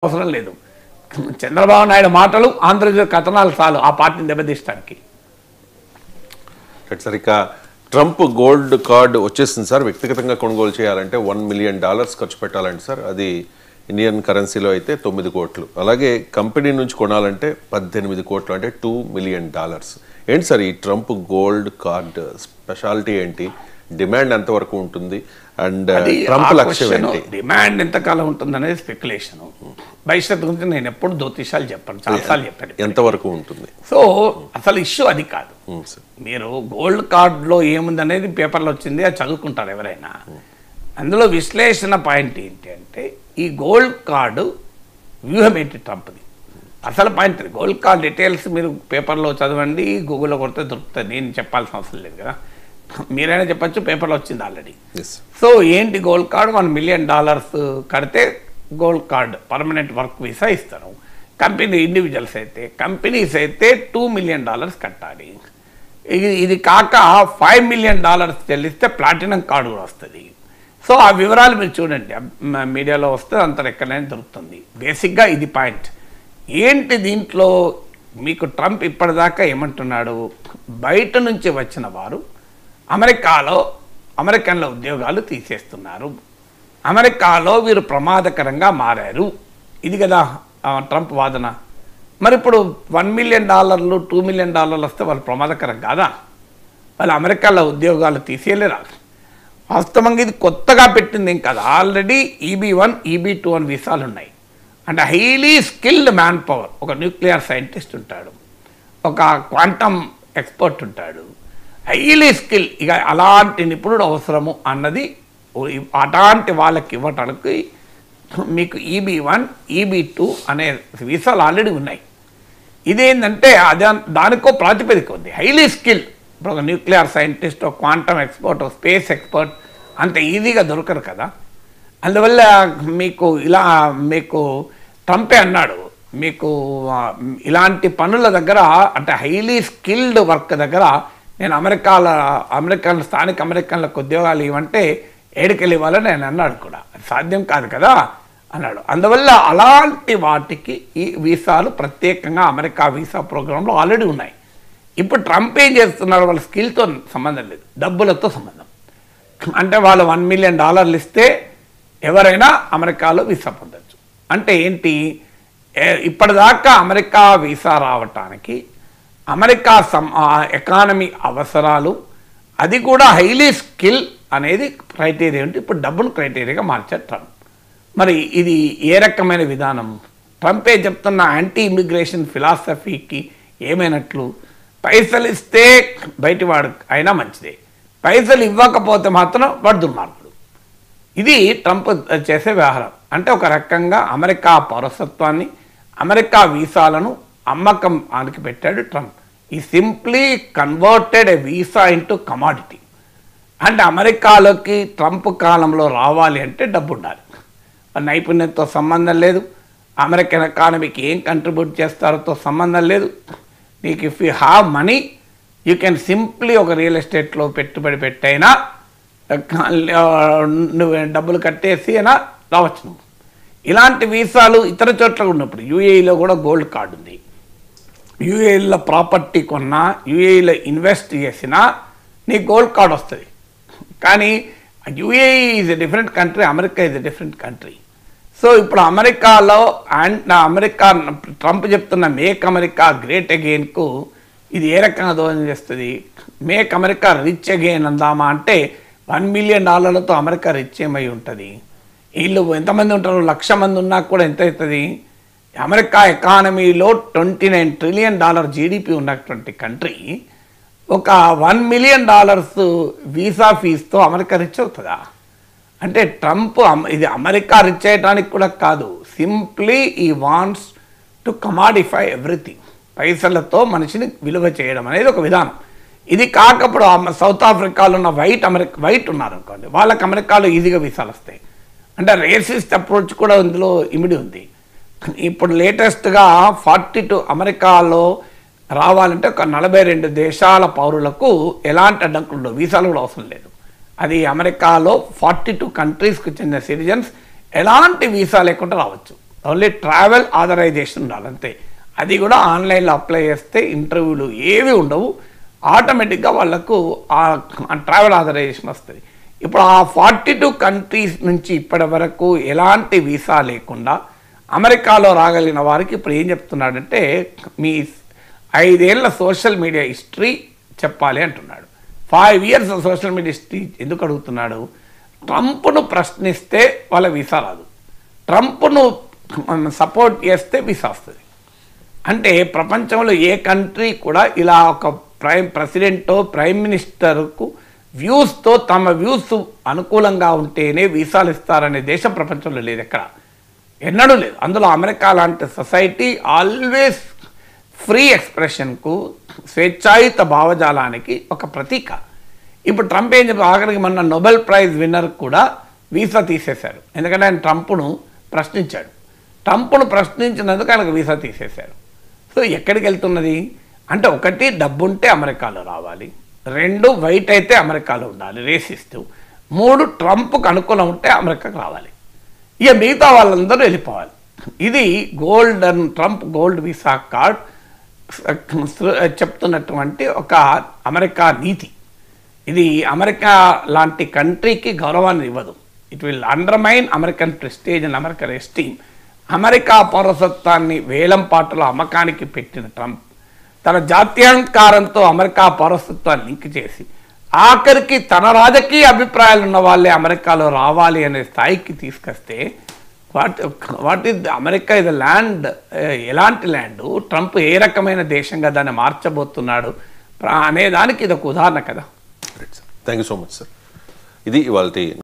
అవసరం లేదు. చంద్రబాబు నాయుడు మాటలు ఆంధ్రప్రదేశ్ కథనాలు చాలు ఆ పార్టీని దెబ్బతీయడానికి. సార్ ఇక ట్రంప్ గోల్డ్ కార్డ్ వచ్చేసింది సార్. వ్యక్తిగతంగా కొనుగోలు చేయాలంటే $1 మిలియన్ ఖర్చు పెట్టాలంటే సార్, అది ఇండియన్ కరెన్సీలో అయితే 9 కోట్లు. అలాగే కంపెనీ నుంచి కొనాలంటే 18 కోట్లు, అంటే $2 మిలియన్. ఏంటి సార్ ఈ ట్రంప్ గోల్డ్ కార్డ్ స్పెషాలిటీ ఏంటి? డిమాండ్ ఎంతవరకు ఉంటుంది అండ్ ట్రంప్ లక్ష్యం ఏంటి? డిమాండ్ ఎంతకాలం ఉంటుంది అనేది స్పెక్యులేషన్. భవిష్యత్తు గురించి నేను ఎప్పుడు జ్యోతిషాలు చెప్పాను, చాలాసార్లు చెప్పాను. ఎంతవరకు ఉంటుంది? సో అసలు ఇష్యూ అది కాదు. మీరు గోల్డ్ కార్డులో ఏముంది అనేది పేపర్లో వచ్చింది, అది చదువుకుంటారు ఎవరైనా. అందులో విశ్లేషణ పాయింట్ ఏంటి అంటే, ఈ గోల్డ్ కార్డు వ్యూహం ఏంటి ట్రంప్ది. అసలు పాయింట్ గోల్డ్ కార్డ్ డీటెయిల్స్ మీరు పేపర్లో చదవండి, గూగుల్లో కొడితే దొరుకుతుంది. నేను చెప్పాల్సిన అవసరం లేదు కదా, మీరైనా చెప్పచ్చు, పేపర్లో వచ్చింది ఆల్రెడీ. సో ఏంటి గోల్డ్ కార్డ్? $1 మిలియన్ కడితే gold card permanent work visa ఇస్తారు. కంపెనీ ఇండివిజువల్స్ అయితే, కంపెనీస్ అయితే $2 మిలియన్ కట్టాలి. ఇది కాక $5 మిలియన్ చెల్లిస్తే ప్లాటినం కార్డు కూడా వస్తుంది. సో ఆ వివరాలు మీరు చూడండి, మీడియాలో వస్తే అంత ఎక్కడైనా దొరుకుతుంది. బేసిక్గా ఇది పాయింట్ ఏంటి దీంట్లో. మీకు ట్రంప్ ఇప్పటిదాకా ఏమంటున్నాడు, బయట నుంచి వచ్చిన వారు అమెరికన్ల ఉద్యోగాలు తీసేస్తున్నారు, అమెరికాలో వీరు ప్రమాదకరంగా మారారు. ఇది కదా ట్రంప్ వాదన. మరి ఇప్పుడు $1 మిలియన్ $2 మిలియన్ వస్తే వాళ్ళు ప్రమాదకరం కాదా? వాళ్ళు అమెరికాలో ఉద్యోగాలు తీసేయలేరా? వాస్తవంగా ఇది కొత్తగా పెట్టింది ఏం కాదు. ఆల్రెడీ EB1 EB2 అని వీసాలు ఉన్నాయి. అంటే హైలీ స్కిల్డ్ మ్యాన్ పవర్. ఒక న్యూక్లియర్ సైంటిస్ట్ ఉంటాడు, ఒక క్వాంటమ్ ఎక్స్పర్ట్ ఉంటాడు, హైలీ స్కిల్. ఇక అలాంటి నిపుణుడు అవసరము అన్నది అలాంటి వాళ్ళకి ఇవ్వటానికి మీకు EB1 EB2 అనే వీసాలు ఆల్రెడీ ఉన్నాయి. ఇదేంటంటే దానికో ప్రాతిపదిక ఉంది. Highly skill. ఇప్పుడు ఒక న్యూక్లియర్ సైంటిస్ట్, ఒక క్వాంటమ్ ఎక్స్పర్ట్, ఒక స్పేస్ ఎక్స్పర్ట్ అంత ఈజీగా దొరకరు కదా. అందువల్ల మీకు ట్రంపే అన్నాడు, మీకు ఇలాంటి పనుల దగ్గర, అంటే హైలీ స్కిల్డ్ వర్క్ దగ్గర నేను అమెరికన్ స్థానిక అమెరికన్లకు ఉద్యోగాలు ఇవ్వంటే ఏడుకెళ్ళి ఇవ్వాలని నేను అన్నాడు కూడా. సాధ్యం కాదు కదా అన్నాడు. అందువల్ల అలాంటి వాటికి ఈ వీసాలు ప్రత్యేకంగా అమెరికా వీసా ప్రోగ్రాంలో ఆల్రెడీ ఉన్నాయి. ఇప్పుడు ట్రంప్ ఏం చేస్తున్నాడు, వాళ్ళ స్కిల్తో సంబంధం లేదు, డబ్బులతో సంబంధం. అంటే వాళ్ళు $1 మిలియన్ ఇస్తే ఎవరైనా అమెరికాలో వీసా పొందొచ్చు. అంటే ఏంటి, ఇప్పటిదాకా అమెరికా వీసా రావటానికి అమెరికా ఎకానమీ అవసరాలు, అది కూడా హైలీ స్కిల్ అనేది క్రైటీరియా ఉంటే ఇప్పుడు డబ్బును క్రైటీరియాగా మార్చారు ట్రంప్. మరి ఇది ఏ రకమైన విధానం? ట్రంపే చెప్తున్న యాంటీ ఇమిగ్రేషన్ ఫిలాసఫీకి ఏమైనట్లు? పైసలు ఇస్తే బయటివాడు అయినా మంచిదే, పైసలు ఇవ్వకపోతే మాత్రం వాడు దుర్మార్గుడు. ఇది ట్రంప్ చేసే వ్యవహారం. అంటే ఒక రకంగా అమెరికా పౌరసత్వాన్ని, అమెరికా వీసాలను అమ్మకం ఆనికి పెట్టాడు ట్రంప్. ఈ సింప్లీ కన్వర్టెడ్ ఏ వీసా ఇంటూ కమాడిటీ. అంటే అమెరికాలోకి ట్రంప్ కాలంలో రావాలి అంటే డబ్బు ఉండాలి. నైపుణ్యంతో సంబంధం లేదు, అమెరికన్ ఎకానమీకి ఏం కంట్రిబ్యూట్ చేస్తారో సంబంధం లేదు. నీకు if you have money you can simply ఒక రియల్ ఎస్టేట్లో పెట్టుబడి పెట్టైనా నువ్వు డబ్బులు కట్టేసి అయినా రావచ్చు నువ్వు. ఇలాంటి వీసాలు ఇతర చోట్ల ఉన్నప్పుడు UAEలో కూడా గోల్డ్ కార్డు ఉంది. UAEలో ప్రాపర్టీ కొన్నా, UAEలో ఇన్వెస్ట్ చేసినా నీకు గోల్డ్ కార్డ్ వస్తుంది. కానీ UAE is a different country, America is a different country. So ఇప్పుడు అమెరికాలో ట్రంప్ చెప్తున్న మేక్ అమెరికా గ్రేట్ అగైన్కు ఇది ఏ రకంగా దోహదం చేస్తుంది? మేక్ అమెరికా రిచ్ అగైన్ అందామా అంటే $1 మిలియన్ అమెరికా రిచ్ ఏమై ఉంటుంది? వీళ్ళు ఎంతమంది ఉంటారు? 1,00,000 మంది ఉన్నా కూడా ఎంత అవుతుంది? అమెరికా ఎకానమీలో $29 ట్రిలియన్ జీడిపి ఉన్నటువంటి కంట్రీ ఒక $1 మిలియన్ వీసా ఫీజుతో అమెరికా రిచ్ అవుతుందా? అంటే ట్రంప్ ఇది అమెరికా రిచ్ అయ్యడానికి కూడా కాదు, సింప్లీ ఈ వాంట్స్ టు కమాడిఫై ఎవ్రీథింగ్. పైసలతో మనిషిని విలువ చేయడం అనేది ఒక విధానం. ఇది కాకప్పుడు సౌత్ ఆఫ్రికాలో ఉన్న వైట్ ఉన్నారు అనుకోండి, వాళ్ళకి అమెరికాలో ఈజీగా వీసాలు వస్తాయి. అంటే రేసిస్ట్ అప్రోచ్ కూడా ఇందులో ఇమిడి ఉంది. ఇప్పుడు లేటెస్ట్గా 42 అమెరికాలో రావాలంటే ఒక 42 దేశాల పౌరులకు ఎలాంటి అడ్డంకులు, వీసాలు కూడా అవసరం లేదు. అది అమెరికాలో 42 కంట్రీస్కి చెందిన సిటిజన్స్ ఎలాంటి వీసా లేకుండా రావచ్చు. ఓన్లీ ట్రావెల్ ఆథరైజేషన్ ఉండాలి అంతే. అది కూడా ఆన్లైన్లో అప్లై చేస్తే ఇంటర్వ్యూలు ఏవి ఉండవు, ఆటోమేటిక్గా వాళ్ళకు ఆ ట్రావెల్ ఆథరైజేషన్ వస్తుంది. ఇప్పుడు ఆ 42 కంట్రీస్ నుంచి ఇప్పటి వరకు ఎలాంటి వీసా లేకుండా అమెరికాలో రాగలిగిన వారికి ఇప్పుడు ఏం చెప్తున్నాడంటే మీ 5 ఏళ్ల సోషల్ మీడియా హిస్టరీ చెప్పాలి అంటున్నాడు. 5 ఇయర్స్ సోషల్ మీడియా హిస్టరీ ఎందుకు అడుగుతున్నాడు? ట్రంప్ను ప్రశ్నిస్తే వాళ్ళ వీసా రాదు, ట్రంప్ను సపోర్ట్ చేస్తే వీసా వస్తుంది. అంటే ప్రపంచంలో ఏ కంట్రీ కూడా ఇలా ఒక ప్రెసిడెంటో ప్రైమ్ మినిస్టర్కు వ్యూస్తో తమ వ్యూస్ అనుకూలంగా ఉంటేనే వీసాలు ఇస్తారనే దేశం ప్రపంచంలో లేదు, ఎక్కడ ఎన్నడూ లేదు. అందులో అమెరికా లాంటి సొసైటీ ఆల్వేస్ ఫ్రీ ఎక్స్ప్రెషన్కు స్వేచ్ఛాయుత భావజాలానికి ఒక ప్రతీక. ఇప్పుడు ట్రంప్ ఏం చెప్పి ఆఖరికి మొన్న నోబెల్ ప్రైజ్ విన్నర్ కూడా వీసా తీసేశారు, ఎందుకంటే ఆయన ట్రంప్ను ప్రశ్నించాడు. ట్రంప్ను ప్రశ్నించినందుకు ఆయనకు వీసా తీసేశారు. సో ఎక్కడికి వెళ్తున్నది అంటే, 1 డబ్బుంటే అమెరికాలో రావాలి, 2 వైట్ అయితే అమెరికాలో ఉండాలి రేసిస్ట్, 3 ట్రంప్కు అనుకూలం ఉంటే అమెరికాకు రావాలి, ఇక మిగతా వాళ్ళందరూ వెళ్ళిపోవాలి. ఇది ట్రంప్ గోల్డ్ వీసా కార్డ్ చెప్తున్నటువంటి ఒక అమెరికా నీతి. ఇది అమెరికా లాంటి కంట్రీకి గౌరవాన్ని ఇవ్వదు. It will undermine American prestige and American esteem. America పౌరసత్వాన్ని వేలం పాటలో అమ్మకానికి పెట్టిన ట్రంప్ తన జాత్యహంకారంతో అమెరికా పౌరసత్వాన్ని లింక్ చేసి ఆఖరికి తన రాజకీయ అభిప్రాయాలు ఉన్న వాళ్ళే అమెరికాలో రావాలి అనే స్థాయికి తీసుకొస్తే వాట్ ఈజ్ అమెరికా ఇది ల్యాండ్, ఎలాంటి ల్యాండ్, ట్రంప్ ఏ రకమైన దేశంగా దాన్ని మార్చబోతున్నాడు అనే దానికి ఇది ఒక ఉదాహరణ కదా. Thank you so much sir. ఇది ఇవాళ